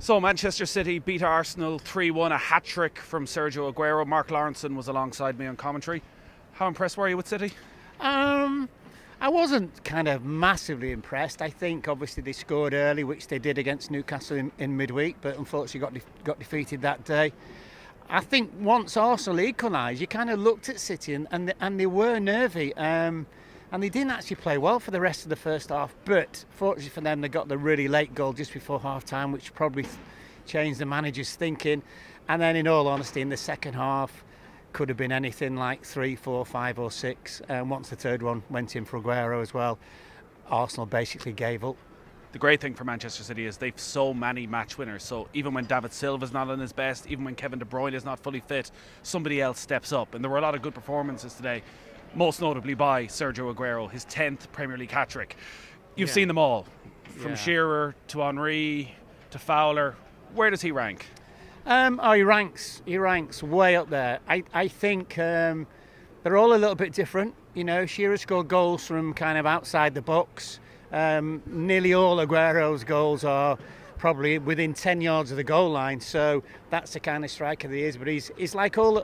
So Manchester City beat Arsenal 3-1, a hat-trick from Sergio Aguero. Mark Lawrenson was alongside me on commentary. How impressed were you with City? I wasn't kind of massively impressed. I think obviously they scored early, which they did against Newcastle in midweek, but unfortunately got defeated that day. I think once Arsenal equalised, you kind of looked at City and they were nervy. And they didn't actually play well for the rest of the first half, but fortunately for them, they got the really late goal just before half-time, which probably changed the manager's thinking. And then, in all honesty, in the second half, could have been anything like 3, 4, 5 or 6. And once the third one went in for Aguero as well, Arsenal basically gave up. The great thing for Manchester City is they've so many match winners. So even when David Silva's not on his best, even when Kevin De Bruyne is not fully fit, somebody else steps up. And there were a lot of good performances today, most notably by Sergio Aguero, his 10th Premier League hat-trick. You've seen them all, from Shearer to Henry to Fowler. Where does he rank? He ranks way up there. I think they're all a little bit different. You know, Shearer scored goals from kind of outside the box. Nearly all Aguero's goals are probably within 10 yards of the goal line, so that's the kind of striker that he is. But he's like all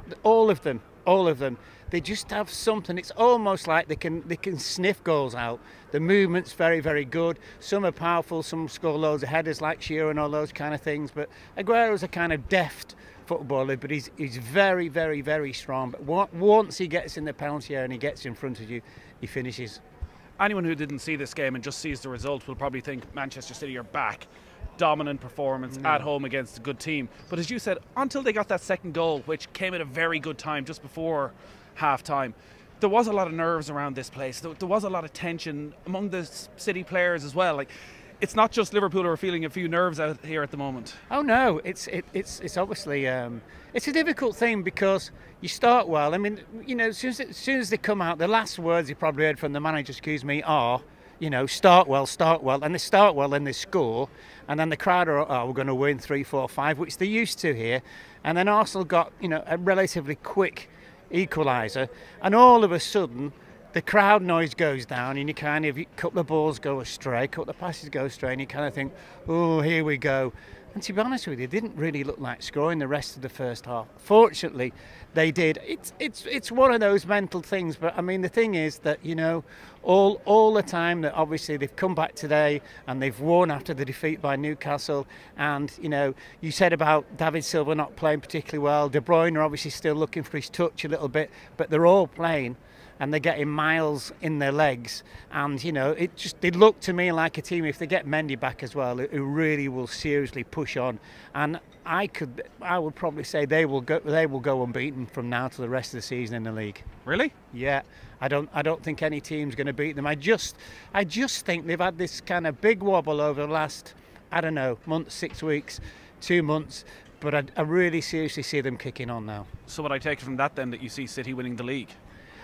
of them. They just have something. It's almost like they can sniff goals out. The movement's very, very good. Some are powerful, some score loads of headers like Shearer and all those kind of things. But Aguero's a kind of deft footballer, but he's very, very, very strong. But once he gets in the penalty area and he gets in front of you, he finishes. Anyone who didn't see this game and just sees the result will probably think Manchester City are back. Dominant performance at home against a good team. But as you said, until they got that second goal, which came at a very good time just before half-time, there was a lot of nerves around this place. There was a lot of tension among the City players as well. Like, it's not just Liverpool who are feeling a few nerves out here at the moment. Oh no, it's obviously it's a difficult thing because you start well. I mean, you know, as soon as they come out, the last words you probably heard from the manager, are, you know, start well, and they start well, then they score, and then the crowd are, we're going to win 3, 4, 5, which they're used to here, and then Arsenal got, you know, a relatively quick equaliser, and all of a sudden the crowd noise goes down, and you kind of, a couple of balls go astray, a couple of passes go astray, and you kind of think, oh, here we go. And to be honest with you, they didn't really look like scoring the rest of the first half. Fortunately, they did. It's one of those mental things. But I mean, the thing is that, you know, all the time that obviously they've come back today and they've won after the defeat by Newcastle. And, you know, you said about David Silva not playing particularly well. De Bruyne are obviously still looking for his touch a little bit, but they're all playing. And they're getting miles in their legs, and you know, they look to me like a team, if they get Mendy back as well, who really will seriously push on. And I would probably say they will go unbeaten from now to the rest of the season in the league. Really? Yeah, I don't think any team's going to beat them. I just think they've had this kind of big wobble over the last, I don't know, month, 6 weeks, 2 months. But I really seriously see them kicking on now. So would I take it from that then that you see City winning the league?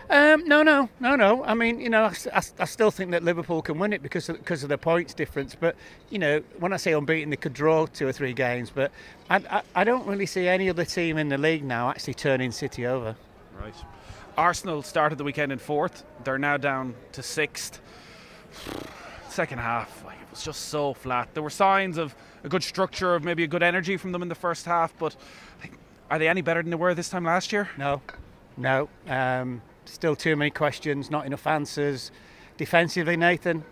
No. I mean, you know, I still think that Liverpool can win it because of the points difference. But, you know, when I say unbeaten, they could draw 2 or 3 games. But I don't really see any other team in the league now actually turning City over. Right. Arsenal started the weekend in 4th. They're now down to 6th. Second half, like, it was just so flat. There were signs of a good structure, of maybe a good energy from them in the first half. But are they any better than they were this time last year? No. Still too many questions, not enough answers. Defensively, Nathan,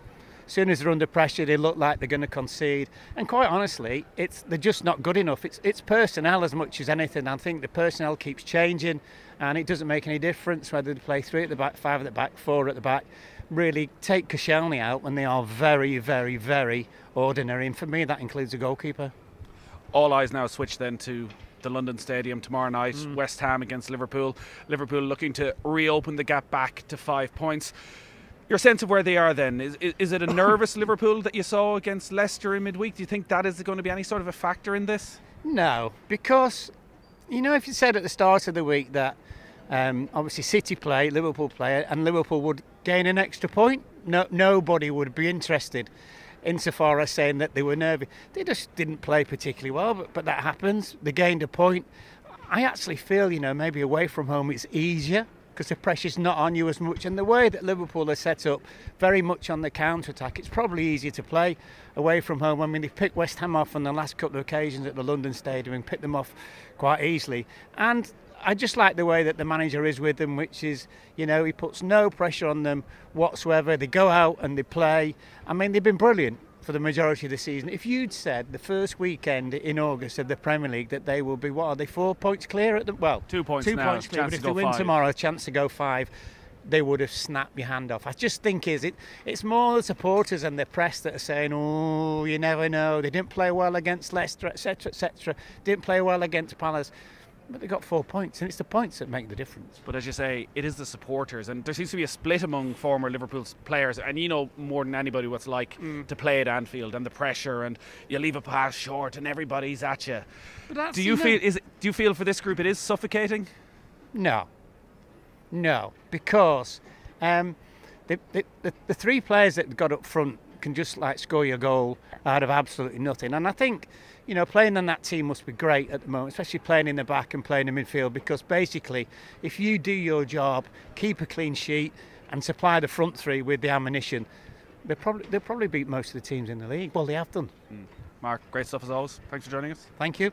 as soon as they're under pressure, they look like they're going to concede. And quite honestly, they're just not good enough. It's personnel as much as anything. I think the personnel keeps changing, and it doesn't make any difference whether they play 3 at the back, 5 at the back, 4 at the back. Really, take Koscielny out, and they are very, very, very ordinary. And for me, that includes the goalkeeper. All eyes now switch then to the London Stadium tomorrow night. West Ham against Liverpool. Liverpool looking to reopen the gap back to 5 points. Your sense of where they are then, is it a nervous Liverpool that you saw against Leicester in midweek? Do you think that is going to be any sort of a factor in this? No, because, you know, if you said at the start of the week that obviously City play, Liverpool play, and Liverpool would gain an extra point, nobody would be interested. Insofar as saying that they were nervy. They just didn't play particularly well, but that happens. They gained a point. I actually feel, you know, maybe away from home it's easier because the pressure's not on you as much. And the way that Liverpool are set up, very much on the counter-attack, it's probably easier to play away from home. I mean, they've picked West Ham off on the last couple of occasions at the London Stadium and picked them off quite easily. And I just like the way that the manager is with them, which is, you know, he puts no pressure on them whatsoever. They go out and they play. I mean, they've been brilliant for the majority of the season. If you'd said the first weekend in August of the Premier League that they will be, what are they, 4 points clear at the, well, 2 points 2 now, points clear, chance but if to they go win 5. tomorrow, a chance to go 5, they would have snapped your hand off. I just think it's more the supporters and the press that are saying, oh, you never know, they didn't play well against Leicester, etc., etc., didn't play well against Palace. But they got 4 points, and it's the points that make the difference. But as you say, it is the supporters, and there seems to be a split among former Liverpool players, and you know more than anybody what it's like to play at Anfield and the pressure, and you leave a pass short and everybody's at you. Do you feel for this group it is suffocating? No, because the 3 players that got up front can just like score your goal out of absolutely nothing. And I think, you know, playing on that team must be great at the moment, especially playing in the back and playing in midfield, because basically if you do your job, keep a clean sheet and supply the front 3 with the ammunition, they'll probably beat most of the teams in the league. Well, they have done. Mark, great stuff as always. Thanks for joining us. Thank you.